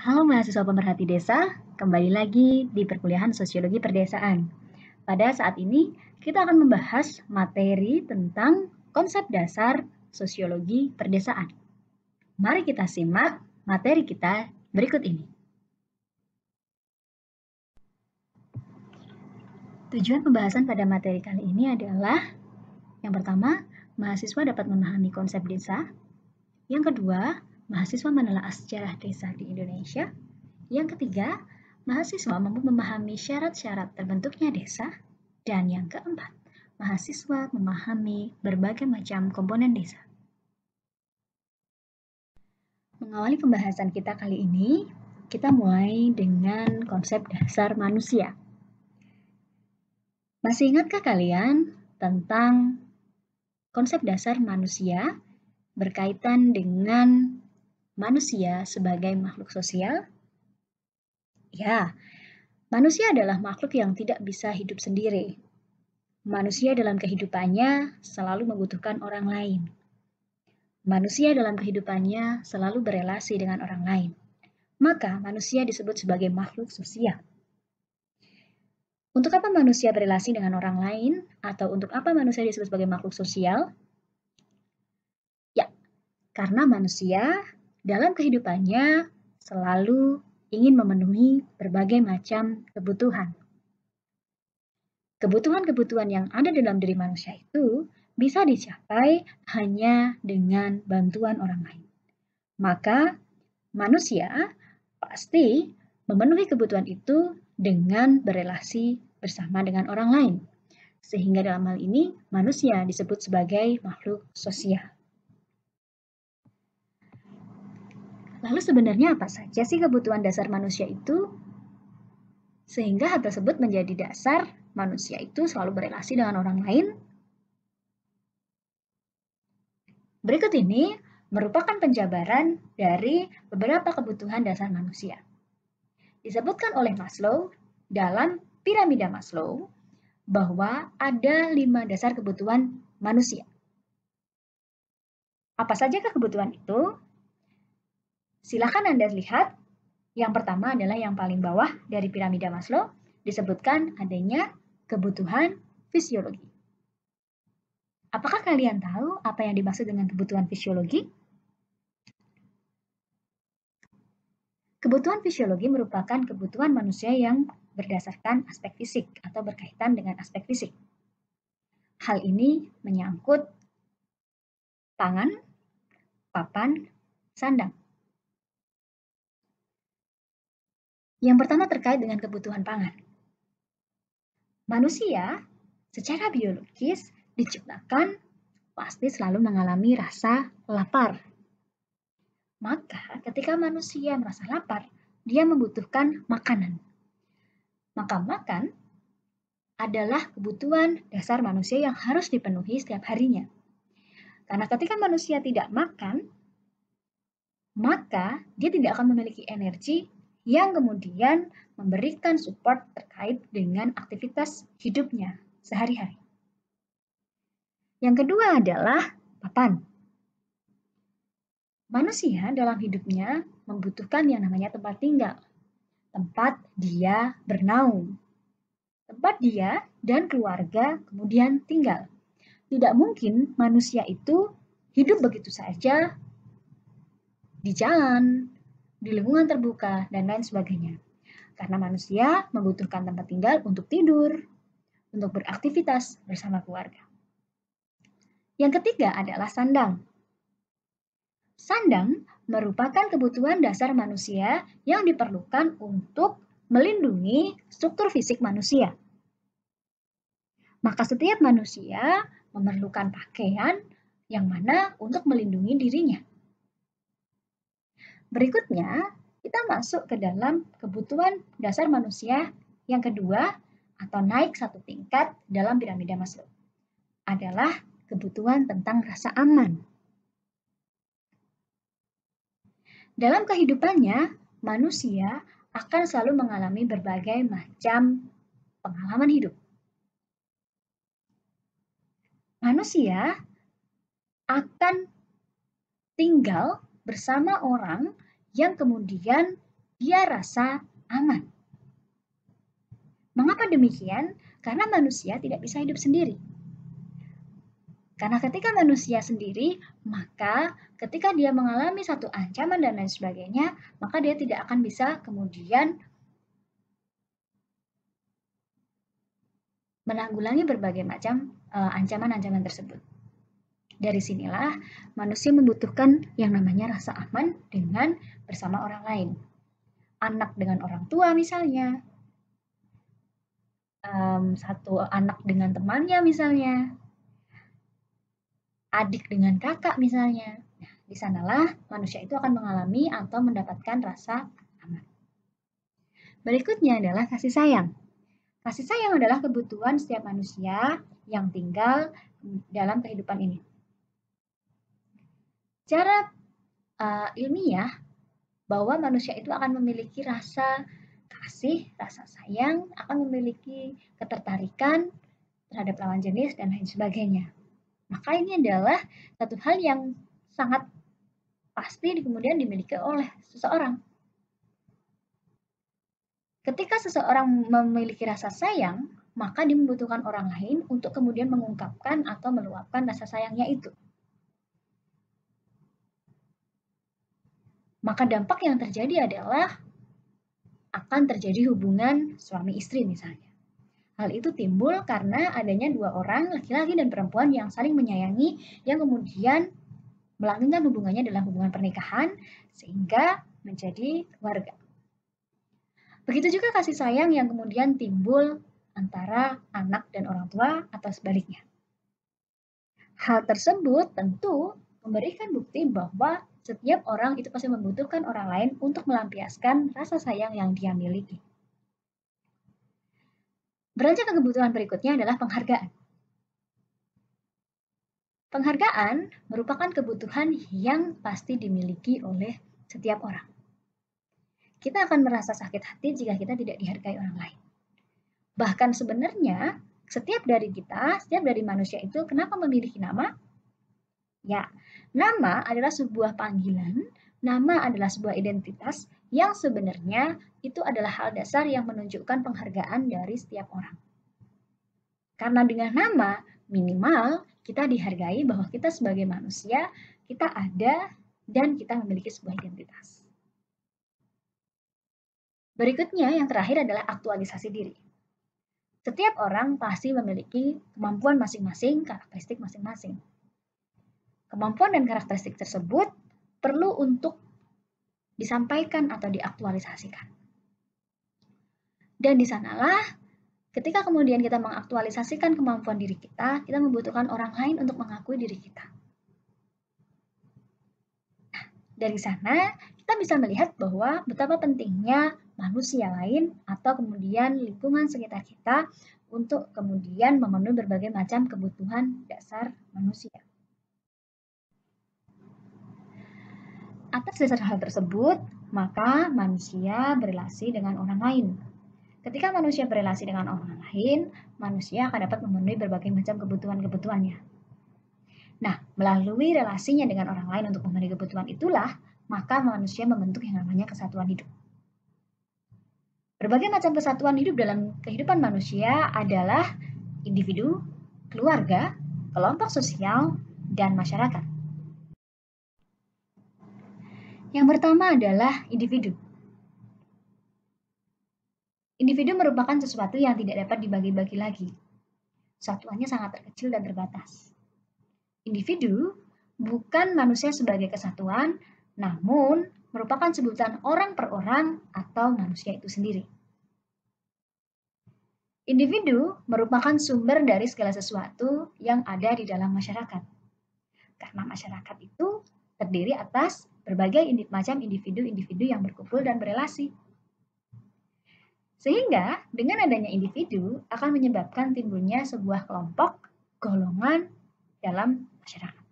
Halo mahasiswa pemerhati desa, kembali lagi di perkuliahan Sosiologi Perdesaan. Pada saat ini, kita akan membahas materi tentang konsep dasar sosiologi perdesaan. Mari kita simak materi kita berikut ini. Tujuan pembahasan pada materi kali ini adalah yang pertama, mahasiswa dapat memahami konsep desa. Yang kedua, mahasiswa menelaah sejarah desa di Indonesia. Yang ketiga, mahasiswa mampu memahami syarat-syarat terbentuknya desa. Dan yang keempat, mahasiswa memahami berbagai macam komponen desa. Mengawali pembahasan kita kali ini, kita mulai dengan konsep dasar manusia. Masih ingatkah kalian tentang konsep dasar manusia berkaitan dengan manusia sebagai makhluk sosial? Ya, manusia adalah makhluk yang tidak bisa hidup sendiri. Manusia dalam kehidupannya selalu membutuhkan orang lain. Manusia dalam kehidupannya selalu berelasi dengan orang lain. Maka manusia disebut sebagai makhluk sosial. Untuk apa manusia berelasi dengan orang lain? Atau untuk apa manusia disebut sebagai makhluk sosial? Ya, karena manusia dalam kehidupannya selalu ingin memenuhi berbagai macam kebutuhan. Kebutuhan-kebutuhan yang ada dalam diri manusia itu bisa dicapai hanya dengan bantuan orang lain. Maka manusia pasti memenuhi kebutuhan itu dengan berelasi bersama dengan orang lain. Sehingga dalam hal ini manusia disebut sebagai makhluk sosial. Lalu sebenarnya apa saja sih kebutuhan dasar manusia itu? Sehingga hal tersebut menjadi dasar manusia itu selalu berelasi dengan orang lain. Berikut ini merupakan penjabaran dari beberapa kebutuhan dasar manusia. Disebutkan oleh Maslow dalam piramida Maslow bahwa ada 5 dasar kebutuhan manusia. Apa sajakah kebutuhan itu? Silakan Anda lihat. Yang pertama adalah yang paling bawah dari piramida Maslow, disebutkan adanya kebutuhan fisiologi. Apakah kalian tahu apa yang dimaksud dengan kebutuhan fisiologi? Kebutuhan fisiologi merupakan kebutuhan manusia yang berdasarkan aspek fisik atau berkaitan dengan aspek fisik. Hal ini menyangkut pangan, papan, sandang. Yang pertama terkait dengan kebutuhan pangan. Manusia secara biologis diciptakan pasti selalu mengalami rasa lapar. Maka ketika manusia merasa lapar, dia membutuhkan makanan. Maka makan adalah kebutuhan dasar manusia yang harus dipenuhi setiap harinya. Karena ketika manusia tidak makan, maka dia tidak akan memiliki energi yang kemudian memberikan support terkait dengan aktivitas hidupnya sehari-hari. Yang kedua adalah papan. Manusia dalam hidupnya membutuhkan yang namanya tempat tinggal. Tempat dia bernaung. Tempat dia dan keluarga kemudian tinggal. Tidak mungkin manusia itu hidup begitu saja di jalan, di lingkungan terbuka, dan lain sebagainya. Karena manusia membutuhkan tempat tinggal untuk tidur, untuk beraktivitas bersama keluarga. Yang ketiga adalah sandang. Sandang merupakan kebutuhan dasar manusia yang diperlukan untuk melindungi struktur fisik manusia. Maka setiap manusia memerlukan pakaian yang mana untuk melindungi dirinya. Berikutnya, kita masuk ke dalam kebutuhan dasar manusia yang kedua atau naik satu tingkat dalam piramida Maslow. Adalah kebutuhan tentang rasa aman. Dalam kehidupannya, manusia akan selalu mengalami berbagai macam pengalaman hidup. Manusia akan tinggal bersama orang yang kemudian dia rasa aman. Mengapa demikian? Karena manusia tidak bisa hidup sendiri. Karena ketika manusia sendiri, maka ketika dia mengalami satu ancaman dan lain sebagainya, maka dia tidak akan bisa kemudian menanggulangi berbagai macam ancaman-ancaman tersebut. Dari sinilah manusia membutuhkan yang namanya rasa aman dengan bersama orang lain. Anak dengan orang tua misalnya, satu anak dengan temannya misalnya, adik dengan kakak misalnya. Nah, di sanalah manusia itu akan mengalami atau mendapatkan rasa aman. Berikutnya adalah kasih sayang. Kasih sayang adalah kebutuhan setiap manusia yang tinggal dalam kehidupan ini. Secara ilmiah, bahwa manusia itu akan memiliki rasa kasih, rasa sayang, akan memiliki ketertarikan terhadap lawan jenis, dan lain sebagainya. Maka ini adalah satu hal yang sangat pasti kemudian dimiliki oleh seseorang. Ketika seseorang memiliki rasa sayang, maka dia membutuhkan orang lain untuk kemudian mengungkapkan atau meluapkan rasa sayangnya itu. Maka dampak yang terjadi adalah akan terjadi hubungan suami istri misalnya. Hal itu timbul karena adanya dua orang, laki-laki dan perempuan yang saling menyayangi, yang kemudian melanggengkan hubungannya dalam hubungan pernikahan, sehingga menjadi keluarga. Begitu juga kasih sayang yang kemudian timbul antara anak dan orang tua atau sebaliknya. Hal tersebut tentu memberikan bukti bahwa setiap orang itu pasti membutuhkan orang lain untuk melampiaskan rasa sayang yang dia miliki. Beranjak ke kebutuhan berikutnya adalah penghargaan. Penghargaan merupakan kebutuhan yang pasti dimiliki oleh setiap orang. Kita akan merasa sakit hati jika kita tidak dihargai orang lain. Bahkan sebenarnya setiap dari manusia itu kenapa memiliki nama? Ya, nama adalah sebuah panggilan, nama adalah sebuah identitas yang sebenarnya itu adalah hal dasar yang menunjukkan penghargaan dari setiap orang. Karena dengan nama, minimal kita dihargai bahwa kita sebagai manusia, kita ada dan kita memiliki sebuah identitas. Berikutnya yang terakhir adalah aktualisasi diri. Setiap orang pasti memiliki kemampuan masing-masing, karakteristik masing-masing. Kemampuan dan karakteristik tersebut perlu untuk disampaikan atau diaktualisasikan. Dan di sanalah ketika kemudian kita mengaktualisasikan kemampuan diri kita membutuhkan orang lain untuk mengakui diri kita. Nah, dari sana kita bisa melihat bahwa betapa pentingnya manusia lain atau kemudian lingkungan sekitar kita untuk kemudian memenuhi berbagai macam kebutuhan dasar manusia. Atas dasar hal tersebut, maka manusia berelasi dengan orang lain. Ketika manusia berelasi dengan orang lain, manusia akan dapat memenuhi berbagai macam kebutuhan-kebutuhannya. Nah, melalui relasinya dengan orang lain untuk memenuhi kebutuhan itulah, maka manusia membentuk yang namanya kesatuan hidup. Berbagai macam kesatuan hidup dalam kehidupan manusia adalah individu, keluarga, kelompok sosial, dan masyarakat. Yang pertama adalah individu. Individu merupakan sesuatu yang tidak dapat dibagi-bagi lagi. Satuannya sangat terkecil dan terbatas. Individu bukan manusia sebagai kesatuan, namun merupakan sebutan orang per orang atau manusia itu sendiri. Individu merupakan sumber dari segala sesuatu yang ada di dalam masyarakat. Karena masyarakat itu terdiri atas berbagai macam individu-individu yang berkumpul dan berelasi. Sehingga dengan adanya individu akan menyebabkan timbulnya sebuah kelompok, golongan dalam masyarakat.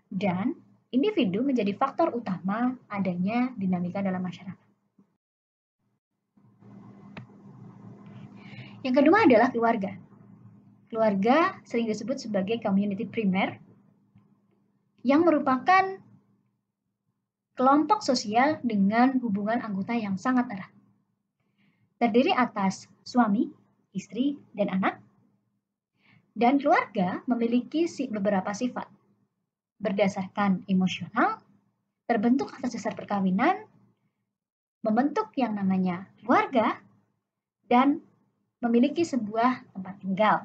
Dan individu menjadi faktor utama adanya dinamika dalam masyarakat. Yang kedua adalah keluarga. Keluarga sering disebut sebagai community primer yang merupakan kelompok sosial dengan hubungan anggota yang sangat erat. Terdiri atas suami, istri, dan anak. Dan keluarga memiliki beberapa sifat. Berdasarkan emosional, terbentuk atas dasar perkawinan, membentuk yang namanya keluarga, dan memiliki sebuah tempat tinggal.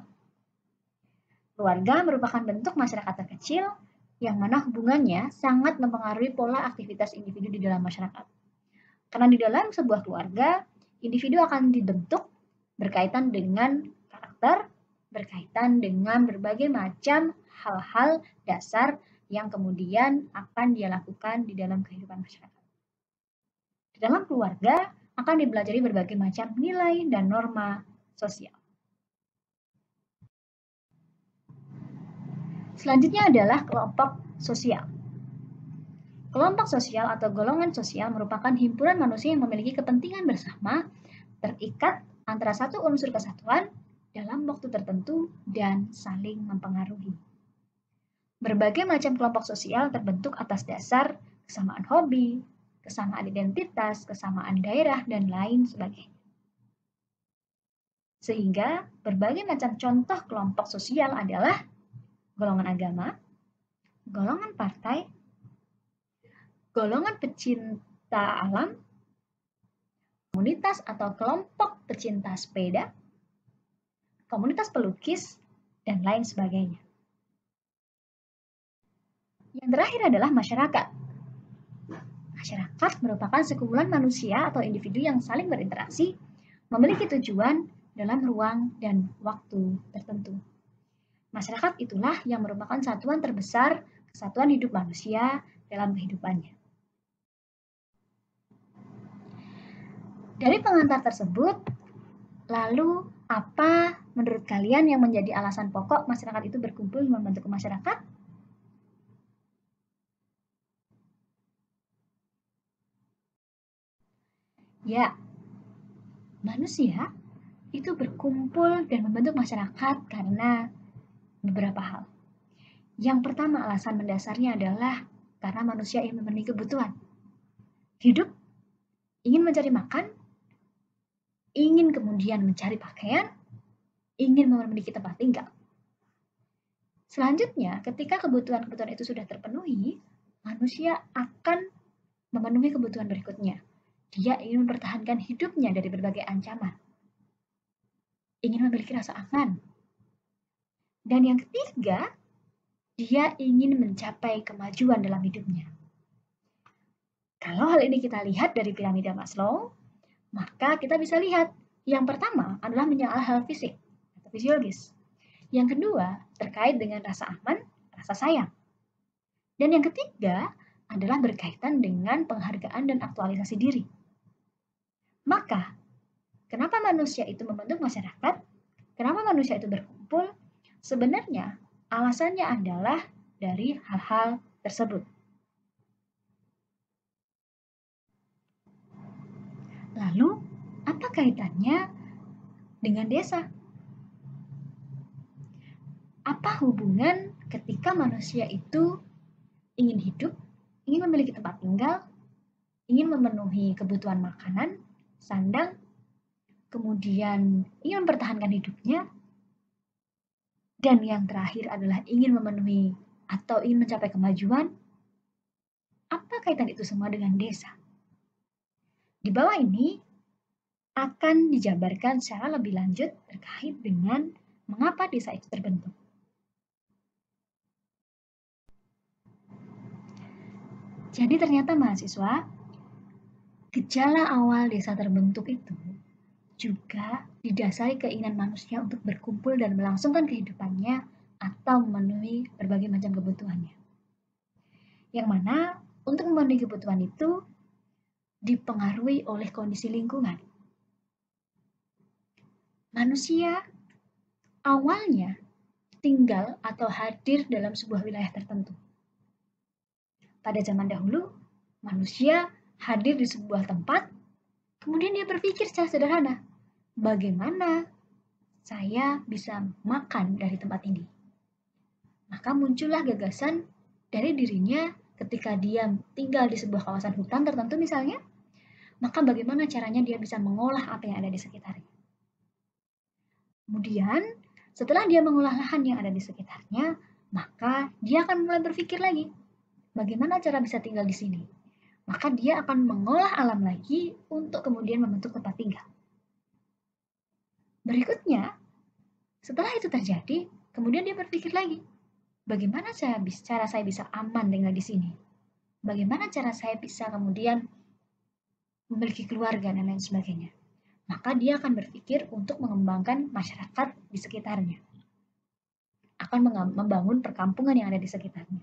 Keluarga merupakan bentuk masyarakat terkecil yang mana hubungannya sangat mempengaruhi pola aktivitas individu di dalam masyarakat. Karena di dalam sebuah keluarga, individu akan dibentuk berkaitan dengan karakter, berkaitan dengan berbagai macam hal-hal dasar yang kemudian akan dia lakukan di dalam kehidupan masyarakat. Di dalam keluarga akan dipelajari berbagai macam nilai dan norma sosial. Selanjutnya adalah kelompok sosial. Kelompok sosial atau golongan sosial merupakan himpunan manusia yang memiliki kepentingan bersama, terikat antara satu unsur kesatuan dalam waktu tertentu dan saling mempengaruhi. Berbagai macam kelompok sosial terbentuk atas dasar kesamaan hobi, kesamaan identitas, kesamaan daerah, dan lain sebagainya. Sehingga berbagai macam contoh kelompok sosial adalah golongan agama, golongan partai, golongan pecinta alam, komunitas atau kelompok pecinta sepeda, komunitas pelukis, dan lain sebagainya. Yang terakhir adalah masyarakat. Masyarakat merupakan sekumpulan manusia atau individu yang saling berinteraksi, memiliki tujuan dalam ruang dan waktu tertentu. Masyarakat itulah yang merupakan satuan terbesar kesatuan hidup manusia dalam kehidupannya. Dari pengantar tersebut, lalu apa menurut kalian yang menjadi alasan pokok masyarakat itu berkumpul membentuk masyarakat? Ya, manusia itu berkumpul dan membentuk masyarakat karena beberapa hal. Yang pertama alasan mendasarnya adalah karena manusia ingin memenuhi kebutuhan. Hidup, ingin mencari makan, ingin kemudian mencari pakaian, ingin memiliki tempat tinggal. Selanjutnya, ketika kebutuhan-kebutuhan itu sudah terpenuhi, manusia akan memenuhi kebutuhan berikutnya. Dia ingin mempertahankan hidupnya dari berbagai ancaman. Ingin memiliki rasa aman. Dan yang ketiga, dia ingin mencapai kemajuan dalam hidupnya. Kalau hal ini kita lihat dari piramida Maslow, maka kita bisa lihat yang pertama adalah menyoal hal fisik atau fisiologis. Yang kedua terkait dengan rasa aman, rasa sayang. Dan yang ketiga adalah berkaitan dengan penghargaan dan aktualisasi diri. Maka, kenapa manusia itu membentuk masyarakat? Kenapa manusia itu berkumpul? Sebenarnya alasannya adalah dari hal-hal tersebut. Lalu, apa kaitannya dengan desa? Apa hubungan ketika manusia itu ingin hidup, ingin memiliki tempat tinggal, ingin memenuhi kebutuhan makanan, sandang, kemudian ingin mempertahankan hidupnya, dan yang terakhir adalah ingin memenuhi atau ingin mencapai kemajuan? Apa kaitan itu semua dengan desa? Di bawah ini akan dijabarkan secara lebih lanjut terkait dengan mengapa desa itu terbentuk. Jadi ternyata mahasiswa, gejala awal desa terbentuk itu juga didasari keinginan manusia untuk berkumpul dan melangsungkan kehidupannya atau memenuhi berbagai macam kebutuhannya. Yang mana untuk memenuhi kebutuhan itu dipengaruhi oleh kondisi lingkungan. Manusia awalnya tinggal atau hadir dalam sebuah wilayah tertentu. Pada zaman dahulu, manusia hadir di sebuah tempat, kemudian dia berpikir secara sederhana, bagaimana saya bisa makan dari tempat ini? Maka muncullah gagasan dari dirinya ketika dia tinggal di sebuah kawasan hutan tertentu misalnya, maka bagaimana caranya dia bisa mengolah apa yang ada di sekitarnya. Kemudian, setelah dia mengolah lahan yang ada di sekitarnya, maka dia akan mulai berpikir lagi, bagaimana cara bisa tinggal di sini? Maka dia akan mengolah alam lagi untuk kemudian membentuk tempat tinggal. Berikutnya, setelah itu terjadi, kemudian dia berpikir lagi, bagaimana cara saya bisa aman tinggal di sini? Bagaimana cara saya bisa kemudian memiliki keluarga dan lain sebagainya? Maka dia akan berpikir untuk mengembangkan masyarakat di sekitarnya. Akan membangun perkampungan yang ada di sekitarnya.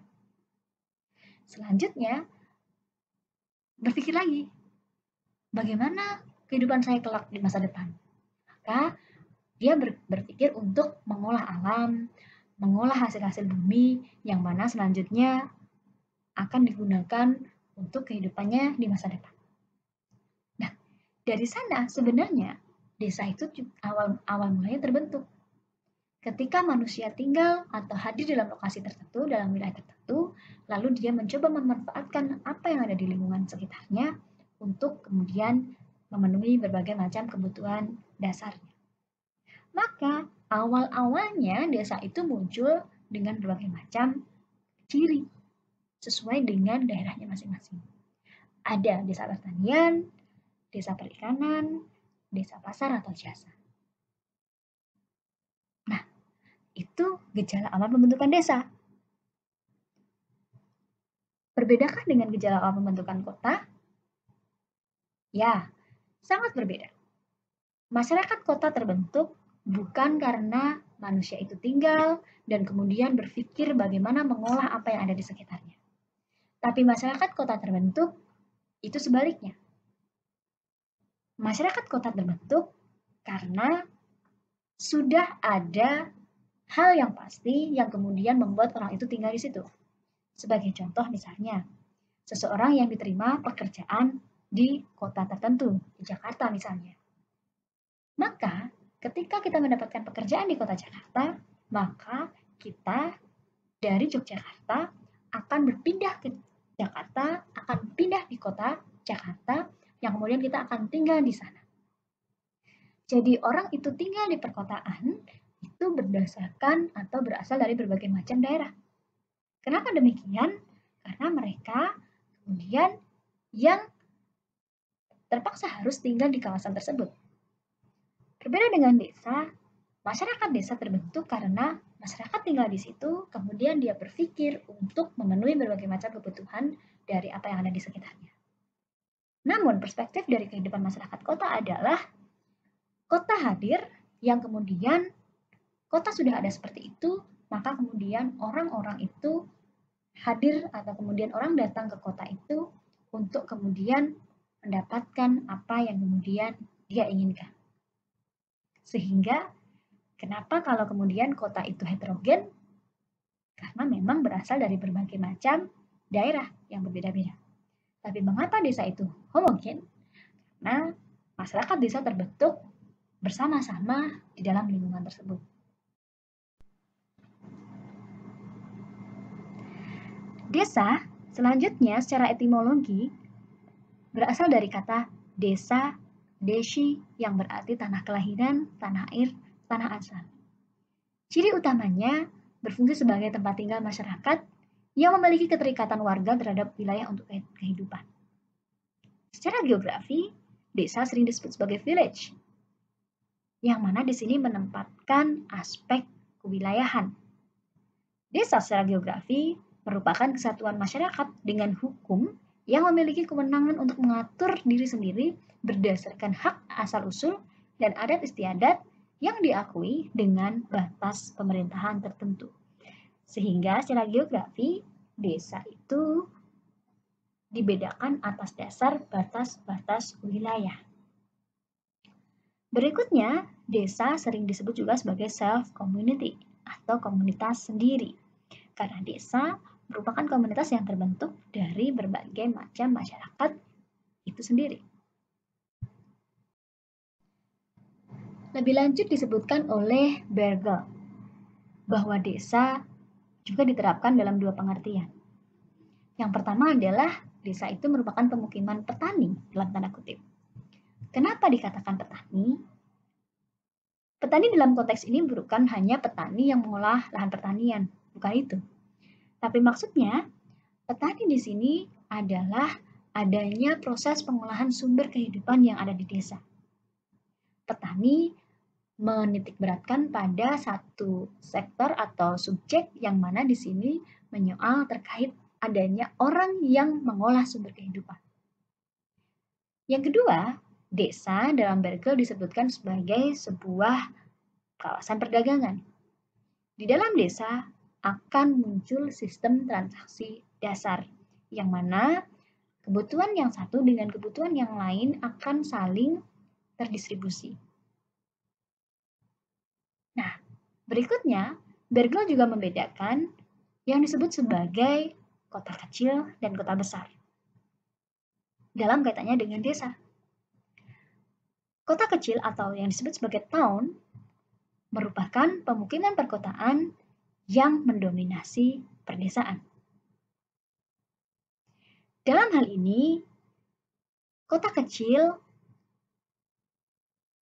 Selanjutnya, berpikir lagi, bagaimana kehidupan saya kelak di masa depan? Maka dia berpikir untuk mengolah alam, mengolah hasil-hasil bumi yang mana selanjutnya akan digunakan untuk kehidupannya di masa depan. Nah, dari sana sebenarnya desa itu awal mulanya terbentuk. Ketika manusia tinggal atau hadir dalam lokasi tertentu, dalam wilayah tertentu, lalu dia mencoba memanfaatkan apa yang ada di lingkungan sekitarnya untuk kemudian memenuhi berbagai macam kebutuhan dasarnya. Maka awal-awalnya desa itu muncul dengan berbagai macam ciri sesuai dengan daerahnya masing-masing. Ada desa pertanian, desa perikanan, desa pasar atau jasa. Nah, itu gejala awal pembentukan desa. Berbedakah dengan gejala awal pembentukan kota? Ya, sangat berbeda. Masyarakat kota terbentuk bukan karena manusia itu tinggal dan kemudian berpikir bagaimana mengolah apa yang ada di sekitarnya. Tapi masyarakat kota terbentuk itu sebaliknya. Masyarakat kota terbentuk karena sudah ada hal yang pasti yang kemudian membuat orang itu tinggal di situ. Sebagai contoh misalnya, seseorang yang diterima pekerjaan di kota tertentu, di Jakarta misalnya. Maka ketika kita mendapatkan pekerjaan di kota Jakarta, maka kita dari Yogyakarta akan berpindah ke Jakarta, akan pindah di kota Jakarta, yang kemudian kita akan tinggal di sana. Jadi orang itu tinggal di perkotaan itu berdasarkan atau berasal dari berbagai macam daerah. Kenapa demikian? Karena mereka kemudian yang terpaksa harus tinggal di kawasan tersebut. Berbeda dengan desa, masyarakat desa terbentuk karena masyarakat tinggal di situ, kemudian dia berpikir untuk memenuhi berbagai macam kebutuhan dari apa yang ada di sekitarnya. Namun perspektif dari kehidupan masyarakat kota adalah kota hadir yang kemudian kota sudah ada seperti itu, maka kemudian orang-orang itu hadir atau kemudian orang datang ke kota itu untuk kemudian mendapatkan apa yang kemudian dia inginkan. Sehingga kenapa kalau kemudian kota itu heterogen? Karena memang berasal dari berbagai macam daerah yang berbeda-beda. Tapi mengapa desa itu homogen? Karena masyarakat desa terbentuk bersama-sama di dalam lingkungan tersebut. Desa selanjutnya secara etimologi berasal dari kata desa, deshi yang berarti tanah kelahiran, tanah air, tanah asal. Ciri utamanya berfungsi sebagai tempat tinggal masyarakat yang memiliki keterikatan warga terhadap wilayah untuk kehidupan. Secara geografi, desa sering disebut sebagai village, yang mana di sini menempatkan aspek kewilayahan. Desa secara geografi merupakan kesatuan masyarakat dengan hukum yang memiliki kewenangan untuk mengatur diri sendiri berdasarkan hak asal-usul dan adat istiadat yang diakui dengan batas pemerintahan tertentu. Sehingga secara geografi, desa itu dibedakan atas dasar batas-batas wilayah. Berikutnya, desa sering disebut juga sebagai self-community atau komunitas sendiri. Karena desa merupakan komunitas yang terbentuk dari berbagai macam masyarakat itu sendiri. Lebih lanjut disebutkan oleh Bergel bahwa desa juga diterapkan dalam dua pengertian. Yang pertama adalah desa itu merupakan pemukiman petani dalam tanda kutip. Kenapa dikatakan petani? Petani dalam konteks ini bukan hanya petani yang mengolah lahan pertanian, bukan itu. Tapi maksudnya, petani di sini adalah adanya proses pengolahan sumber kehidupan yang ada di desa. Petani menitikberatkan pada satu sektor atau subjek yang mana di sini menyoal terkait adanya orang yang mengolah sumber kehidupan. Yang kedua, desa dalam Berkel disebutkan sebagai sebuah kawasan perdagangan. Di dalam desa akan muncul sistem transaksi dasar, yang mana kebutuhan yang satu dengan kebutuhan yang lain akan saling terdistribusi. Nah, berikutnya, Berkel juga membedakan yang disebut sebagai kota kecil dan kota besar dalam kaitannya dengan desa. Kota kecil atau yang disebut sebagai town merupakan pemukiman perkotaan yang mendominasi perdesaan. Dalam hal ini, kota kecil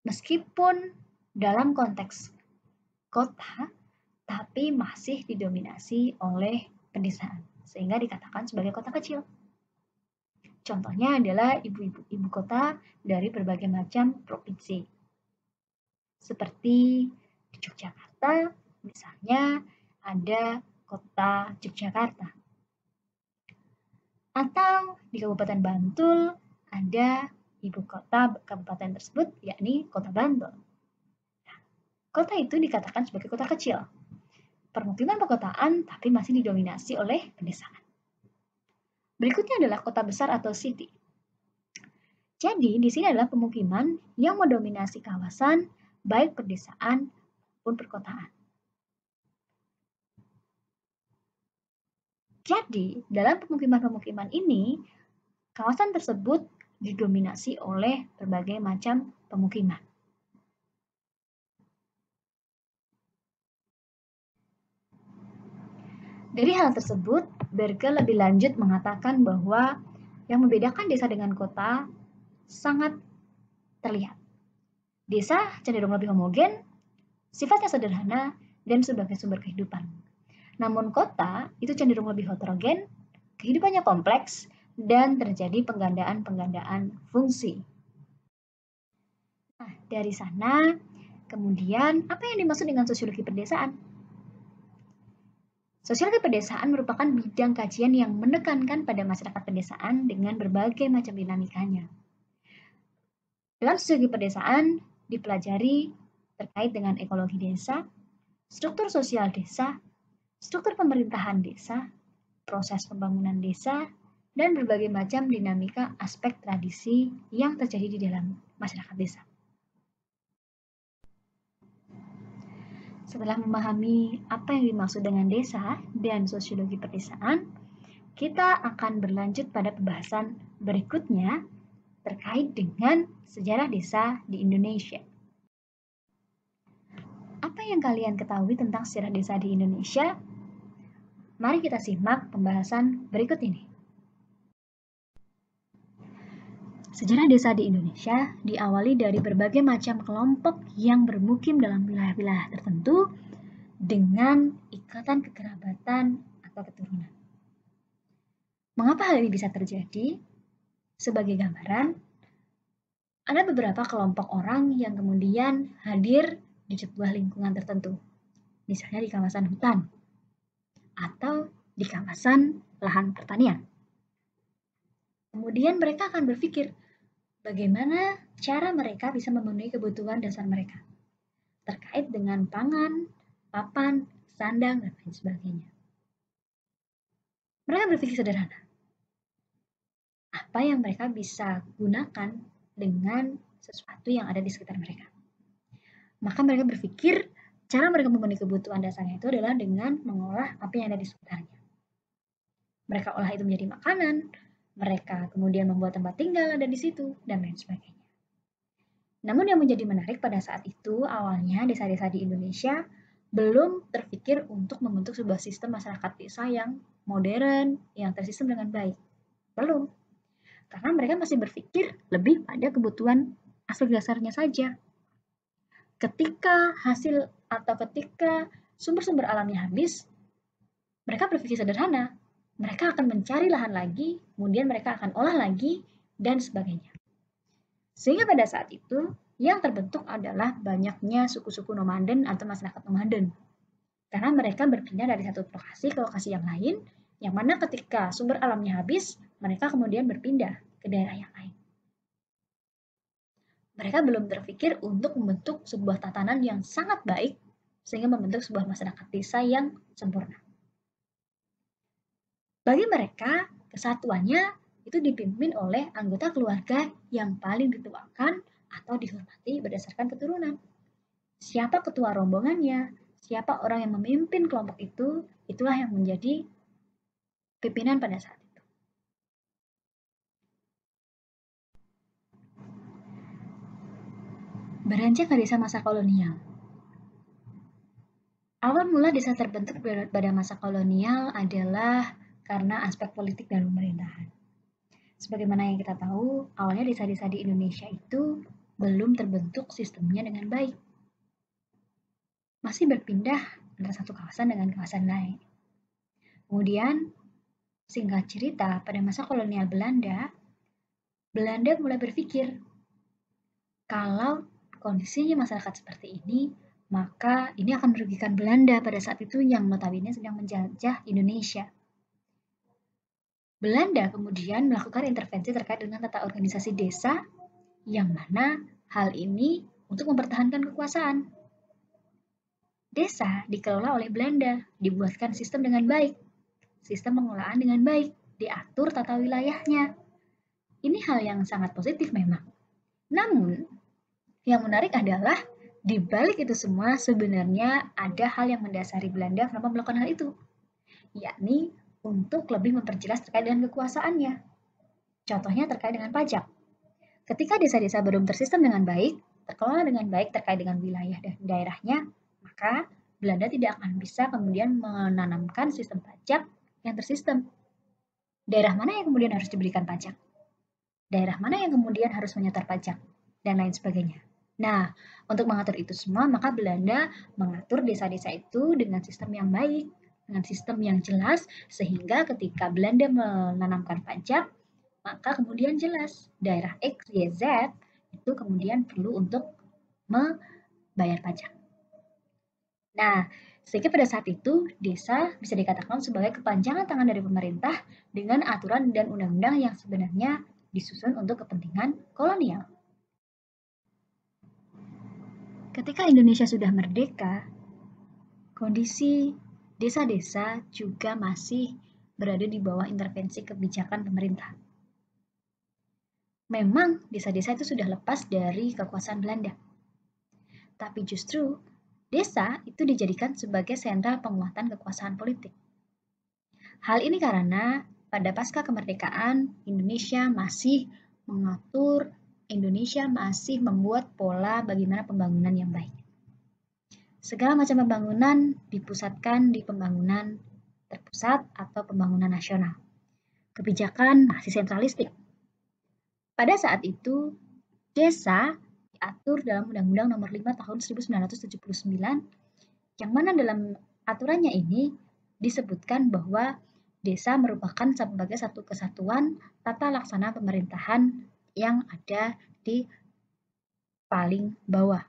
meskipun dalam konteks kota, tapi masih didominasi oleh pedesaan, sehingga dikatakan sebagai kota kecil. Contohnya adalah ibu kota dari berbagai macam provinsi. Seperti di Yogyakarta, misalnya ada kota Yogyakarta. Atau di Kabupaten Bantul ada ibu kota kabupaten tersebut, yakni Kota Bantul. Kota itu dikatakan sebagai kota kecil. Permukiman perkotaan tapi masih didominasi oleh pedesaan. Berikutnya adalah kota besar atau city. Jadi, di sini adalah pemukiman yang mendominasi kawasan baik pedesaan maupun perkotaan. Jadi, dalam pemukiman-pemukiman ini, kawasan tersebut didominasi oleh berbagai macam pemukiman. Dari hal tersebut, Berkel lebih lanjut mengatakan bahwa yang membedakan desa dengan kota sangat terlihat. Desa cenderung lebih homogen, sifatnya sederhana, dan sebagai sumber kehidupan. Namun kota itu cenderung lebih heterogen, kehidupannya kompleks, dan terjadi penggandaan-penggandaan fungsi. Nah, dari sana, kemudian apa yang dimaksud dengan sosiologi pedesaan? Sosiologi pedesaan merupakan bidang kajian yang menekankan pada masyarakat pedesaan dengan berbagai macam dinamikanya. Dalam sosiologi pedesaan dipelajari terkait dengan ekologi desa, struktur sosial desa, struktur pemerintahan desa, proses pembangunan desa, dan berbagai macam dinamika aspek tradisi yang terjadi di dalam masyarakat desa. Setelah memahami apa yang dimaksud dengan desa dan sosiologi pedesaan, kita akan berlanjut pada pembahasan berikutnya terkait dengan sejarah desa di Indonesia. Apa yang kalian ketahui tentang sejarah desa di Indonesia? Mari kita simak pembahasan berikut ini. Sejarah desa di Indonesia diawali dari berbagai macam kelompok yang bermukim dalam wilayah-wilayah tertentu dengan ikatan kekerabatan atau keturunan. Mengapa hal ini bisa terjadi? Sebagai gambaran, ada beberapa kelompok orang yang kemudian hadir di sebuah lingkungan tertentu, misalnya di kawasan hutan atau di kawasan lahan pertanian. Kemudian mereka akan berpikir, bagaimana cara mereka bisa memenuhi kebutuhan dasar mereka terkait dengan pangan, papan, sandang, dan lain sebagainya. Mereka berpikir sederhana. Apa yang mereka bisa gunakan dengan sesuatu yang ada di sekitar mereka. Maka mereka berpikir cara mereka memenuhi kebutuhan dasarnya itu adalah dengan mengolah apa yang ada di sekitarnya. Mereka olah itu menjadi makanan, mereka kemudian membuat tempat tinggal ada di situ, dan lain sebagainya. Namun yang menjadi menarik pada saat itu, awalnya desa-desa di Indonesia belum terpikir untuk membentuk sebuah sistem masyarakat desa yang modern, yang tersistem dengan baik. Belum. Karena mereka masih berpikir lebih pada kebutuhan aspek dasarnya saja. Ketika hasil atau ketika sumber-sumber alamnya habis, mereka berpikir sederhana. Mereka akan mencari lahan lagi, kemudian mereka akan olah lagi, dan sebagainya. Sehingga pada saat itu, yang terbentuk adalah banyaknya suku-suku nomaden atau masyarakat nomaden. Karena mereka berpindah dari satu lokasi ke lokasi yang lain, yang mana ketika sumber alamnya habis, mereka kemudian berpindah ke daerah yang lain. Mereka belum terpikir untuk membentuk sebuah tatanan yang sangat baik, sehingga membentuk sebuah masyarakat desa yang sempurna. Bagi mereka, kesatuannya itu dipimpin oleh anggota keluarga yang paling dituakan atau dihormati berdasarkan keturunan. Siapa ketua rombongannya, siapa orang yang memimpin kelompok itu, itulah yang menjadi pimpinan pada saat itu. Beranjak ke desa masa kolonial. Awal mula desa terbentuk pada masa kolonial adalah karena aspek politik dan pemerintahan. Sebagaimana yang kita tahu, awalnya desa-desa di Indonesia itu belum terbentuk sistemnya dengan baik. Masih berpindah antara satu kawasan dengan kawasan lain. Kemudian, singkat cerita, pada masa kolonial Belanda, Belanda mulai berpikir, kalau kondisinya masyarakat seperti ini, maka ini akan merugikan Belanda pada saat itu yang notabene sedang menjajah Indonesia. Belanda kemudian melakukan intervensi terkait dengan tata organisasi desa, yang mana hal ini untuk mempertahankan kekuasaan. Desa dikelola oleh Belanda, dibuatkan sistem dengan baik, sistem pengelolaan dengan baik, diatur tata wilayahnya. Ini hal yang sangat positif memang. Namun, yang menarik adalah di balik itu semua sebenarnya ada hal yang mendasari Belanda kenapa melakukan hal itu, yakni untuk lebih memperjelas terkait dengan kekuasaannya. Contohnya terkait dengan pajak. Ketika desa-desa belum tersistem dengan baik, terkelola dengan baik terkait dengan wilayah dan daerahnya, maka Belanda tidak akan bisa kemudian menanamkan sistem pajak yang tersistem. Daerah mana yang kemudian harus diberikan pajak? Daerah mana yang kemudian harus menyetor pajak? Dan lain sebagainya. Nah, untuk mengatur itu semua, maka Belanda mengatur desa-desa itu dengan sistem yang baik, dengan sistem yang jelas, sehingga ketika Belanda menanamkan pajak, maka kemudian jelas daerah X, Y, Z itu kemudian perlu untuk membayar pajak. Nah, sehingga pada saat itu desa bisa dikatakan sebagai kepanjangan tangan dari pemerintah dengan aturan dan undang-undang yang sebenarnya disusun untuk kepentingan kolonial. Ketika Indonesia sudah merdeka, kondisi desa-desa juga masih berada di bawah intervensi kebijakan pemerintah. Memang desa-desa itu sudah lepas dari kekuasaan Belanda. Tapi justru desa itu dijadikan sebagai sentra penguatan kekuasaan politik. Hal ini karena pada pasca kemerdekaan Indonesia masih mengatur, Indonesia masih membuat pola bagaimana pembangunan yang baik. Segala macam pembangunan dipusatkan di pembangunan terpusat atau pembangunan nasional. Kebijakan masih sentralistik. Pada saat itu, desa diatur dalam Undang-Undang Nomor 5 Tahun 1979, yang mana dalam aturannya ini disebutkan bahwa desa merupakan sebagai satu kesatuan tata laksana pemerintahan yang ada di paling bawah.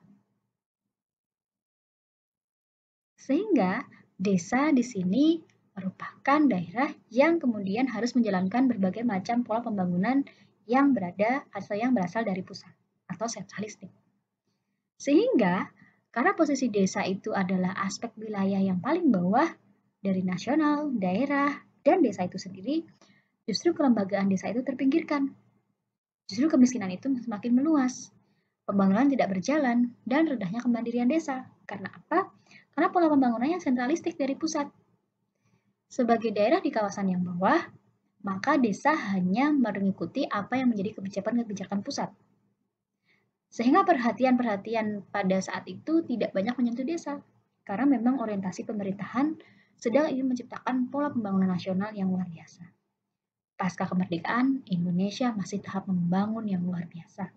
Sehingga desa di sini merupakan daerah yang kemudian harus menjalankan berbagai macam pola pembangunan yang berada atau yang berasal dari pusat atau sentralistik. Sehingga karena posisi desa itu adalah aspek wilayah yang paling bawah dari nasional, daerah, dan desa itu sendiri, justru kelembagaan desa itu terpinggirkan. Justru kemiskinan itu semakin meluas. Pembangunan tidak berjalan dan rendahnya kemandirian desa. Karena apa? Karena pola pembangunannya sentralistik dari pusat. Sebagai daerah di kawasan yang bawah, maka desa hanya mengikuti apa yang menjadi kebijakan-kebijakan pusat. Sehingga perhatian-perhatian pada saat itu tidak banyak menyentuh desa. karena memang orientasi pemerintahan sedang ingin menciptakan pola pembangunan nasional yang luar biasa. Pasca kemerdekaan, Indonesia masih tahap membangun yang luar biasa.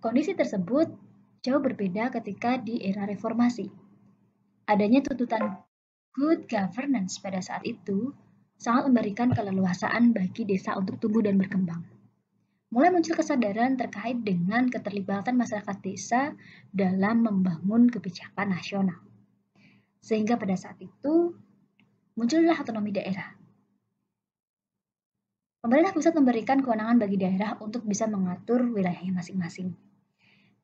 Kondisi tersebut jauh berbeda ketika di era reformasi. Adanya tuntutan good governance pada saat itu sangat memberikan keleluasaan bagi desa untuk tumbuh dan berkembang. Mulai muncul kesadaran terkait dengan keterlibatan masyarakat desa dalam membangun kebijakan nasional. Sehingga pada saat itu muncullah otonomi daerah. Pemerintah pusat memberikan kewenangan bagi daerah untuk bisa mengatur wilayahnya masing-masing.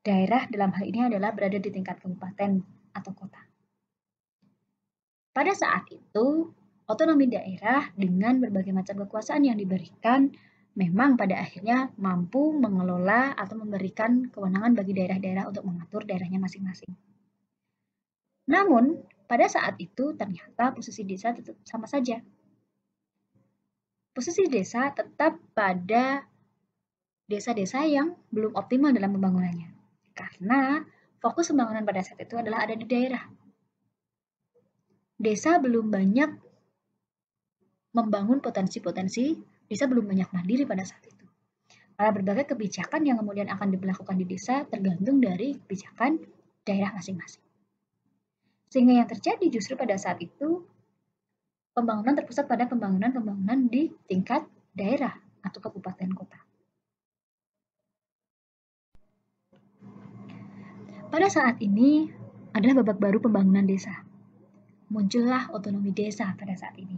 Daerah dalam hal ini adalah berada di tingkat kabupaten atau kota. Pada saat itu, otonomi daerah dengan berbagai macam kekuasaan yang diberikan memang pada akhirnya mampu mengelola atau memberikan kewenangan bagi daerah-daerah untuk mengatur daerahnya masing-masing. Namun, pada saat itu ternyata posisi desa tetap sama saja. Posisi desa tetap pada desa-desa yang belum optimal dalam pembangunannya. Karena fokus pembangunan pada saat itu adalah ada di daerah. Desa belum banyak membangun potensi-potensi, desa belum banyak mandiri pada saat itu. Karena berbagai kebijakan yang kemudian akan diberlakukan di desa tergantung dari kebijakan daerah masing-masing. Sehingga yang terjadi justru pada saat itu, pembangunan terpusat pada pembangunan di tingkat daerah atau kabupaten kota. Pada saat ini adalah babak baru pembangunan desa. Muncullah otonomi desa pada saat ini.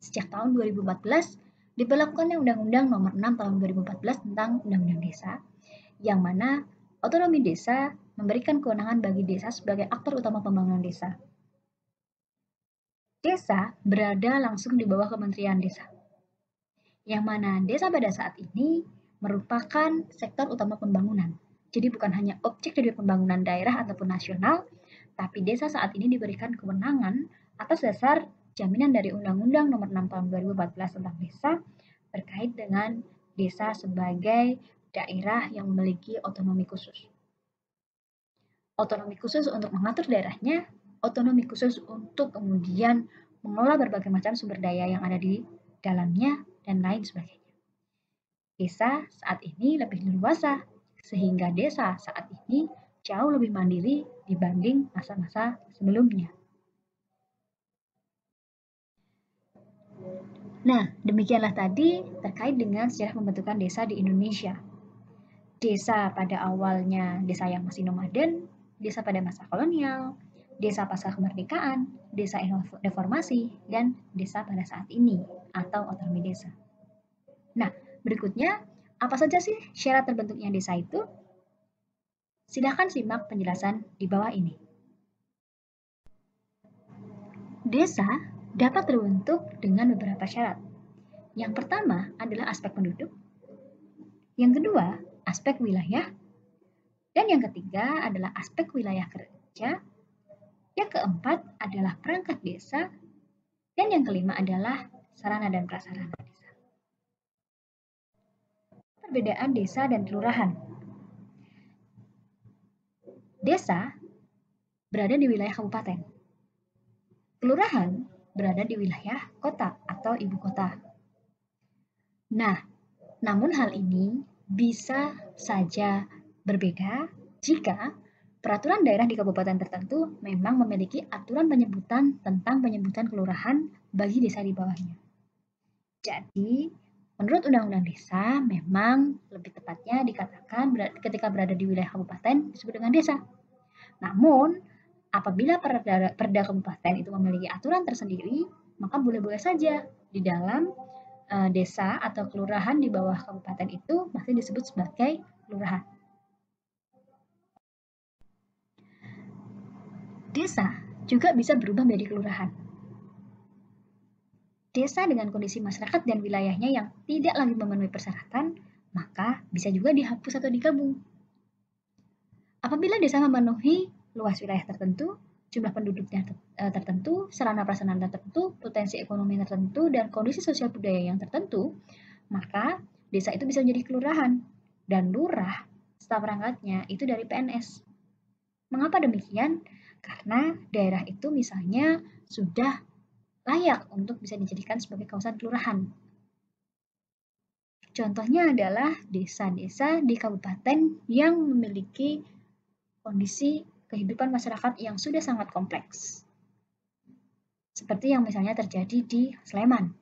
Sejak tahun 2014, diberlakukannya Undang-Undang Nomor 6 Tahun 2014 tentang Undang-Undang Desa, yang mana otonomi desa memberikan kewenangan bagi desa sebagai aktor utama pembangunan desa. Desa berada langsung di bawah Kementerian Desa, yang mana desa pada saat ini merupakan sektor utama pembangunan. Jadi bukan hanya objek dari pembangunan daerah ataupun nasional, tapi desa saat ini diberikan kewenangan atas dasar jaminan dari Undang-Undang Nomor 6 Tahun 2014 tentang Desa terkait dengan desa sebagai daerah yang memiliki otonomi khusus. Otonomi khusus untuk mengatur daerahnya, otonomi khusus untuk kemudian mengelola berbagai macam sumber daya yang ada di dalamnya, dan lain sebagainya. Desa saat ini lebih leluasa, sehingga desa saat ini jauh lebih mandiri dibanding masa-masa sebelumnya. Nah, demikianlah tadi terkait dengan sejarah pembentukan desa di Indonesia. Desa pada awalnya desa yang masih nomaden, desa pada masa kolonial, desa pasca kemerdekaan, desa reformasi, dan desa pada saat ini atau otonomi desa. Nah, berikutnya, apa saja sih syarat terbentuknya desa itu? Silakan simak penjelasan di bawah ini. Desa dapat terbentuk dengan beberapa syarat. Yang pertama adalah aspek penduduk, yang kedua aspek wilayah, dan yang ketiga adalah aspek wilayah kerja, yang keempat adalah perangkat desa, dan yang kelima adalah sarana dan prasarana desa. Perbedaan desa dan kelurahan. Desa berada di wilayah kabupaten. Kelurahan berada di wilayah kota atau ibu kota. Nah, namun hal ini bisa saja berbeda jika peraturan daerah di kabupaten tertentu memang memiliki aturan penyebutan tentang penyebutan kelurahan bagi desa di bawahnya. Jadi, menurut Undang-Undang Desa, memang lebih tepatnya dikatakan ketika berada di wilayah kabupaten disebut dengan desa. Namun, apabila perda kabupaten itu memiliki aturan tersendiri, maka boleh-boleh saja di dalam desa atau kelurahan di bawah kabupaten itu masih disebut sebagai kelurahan. Desa juga bisa berubah menjadi kelurahan. Desa dengan kondisi masyarakat dan wilayahnya yang tidak lagi memenuhi persyaratan, maka bisa juga dihapus atau digabung. Apabila desa memenuhi luas wilayah tertentu, jumlah penduduknya tertentu, sarana prasarana tertentu, potensi ekonomi tertentu, dan kondisi sosial budaya yang tertentu, maka desa itu bisa menjadi kelurahan. Dan lurah, staf perangkatnya itu dari PNS. Mengapa demikian? Karena daerah itu misalnya sudah layak untuk bisa dijadikan sebagai kawasan kelurahan. Contohnya adalah desa-desa di kabupaten yang memiliki kondisi kehidupan masyarakat yang sudah sangat kompleks. Seperti yang misalnya terjadi di Sleman.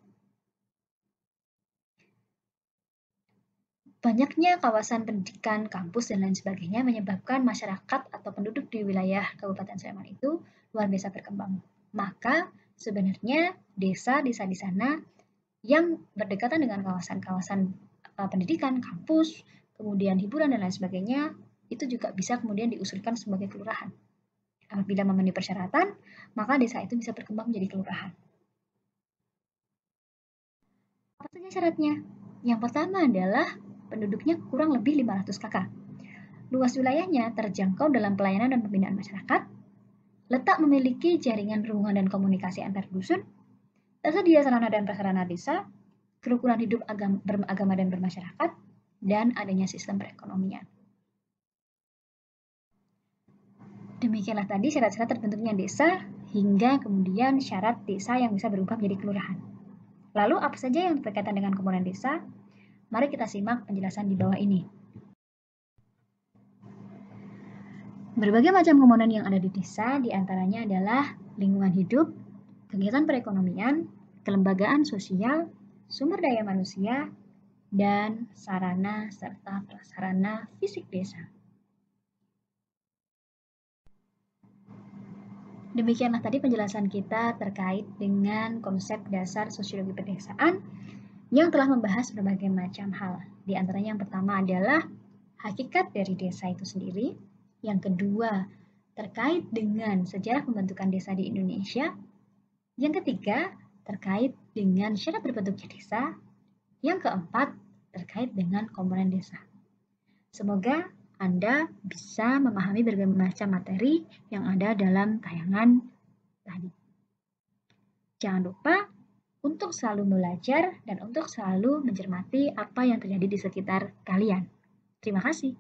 Banyaknya kawasan pendidikan, kampus, dan lain sebagainya menyebabkan masyarakat atau penduduk di wilayah Kabupaten Sleman itu luar biasa berkembang. Maka sebenarnya desa-desa di sana yang berdekatan dengan kawasan-kawasan pendidikan, kampus, kemudian hiburan dan lain sebagainya, itu juga bisa kemudian diusulkan sebagai kelurahan. Apabila memenuhi persyaratan, maka desa itu bisa berkembang menjadi kelurahan. Apa saja syaratnya? Yang pertama adalah penduduknya kurang lebih 500 kakak. Luas wilayahnya terjangkau dalam pelayanan dan pembinaan masyarakat, letak memiliki jaringan perhubungan dan komunikasi antar dusun, tersedia sarana dan prasarana desa, kerukunan hidup beragama dan bermasyarakat, dan adanya sistem perekonomian. Demikianlah tadi syarat-syarat terbentuknya desa hingga kemudian syarat desa yang bisa berubah menjadi kelurahan. Lalu apa saja yang berkaitan dengan komponen desa? Mari kita simak penjelasan di bawah ini. Berbagai macam komponen yang ada di desa diantaranya adalah lingkungan hidup, kegiatan perekonomian, kelembagaan sosial, sumber daya manusia, dan sarana serta prasarana fisik desa. Demikianlah tadi penjelasan kita terkait dengan konsep dasar sosiologi pedesaan yang telah membahas berbagai macam hal. Di antaranya yang pertama adalah hakikat dari desa itu sendiri, yang kedua terkait dengan sejarah pembentukan desa di Indonesia, yang ketiga terkait dengan syarat terbentuknya desa, yang keempat terkait dengan komponen desa. Semoga Anda bisa memahami berbagai macam materi yang ada dalam tayangan tadi. Jangan lupa untuk selalu belajar dan untuk selalu mencermati apa yang terjadi di sekitar kalian. Terima kasih.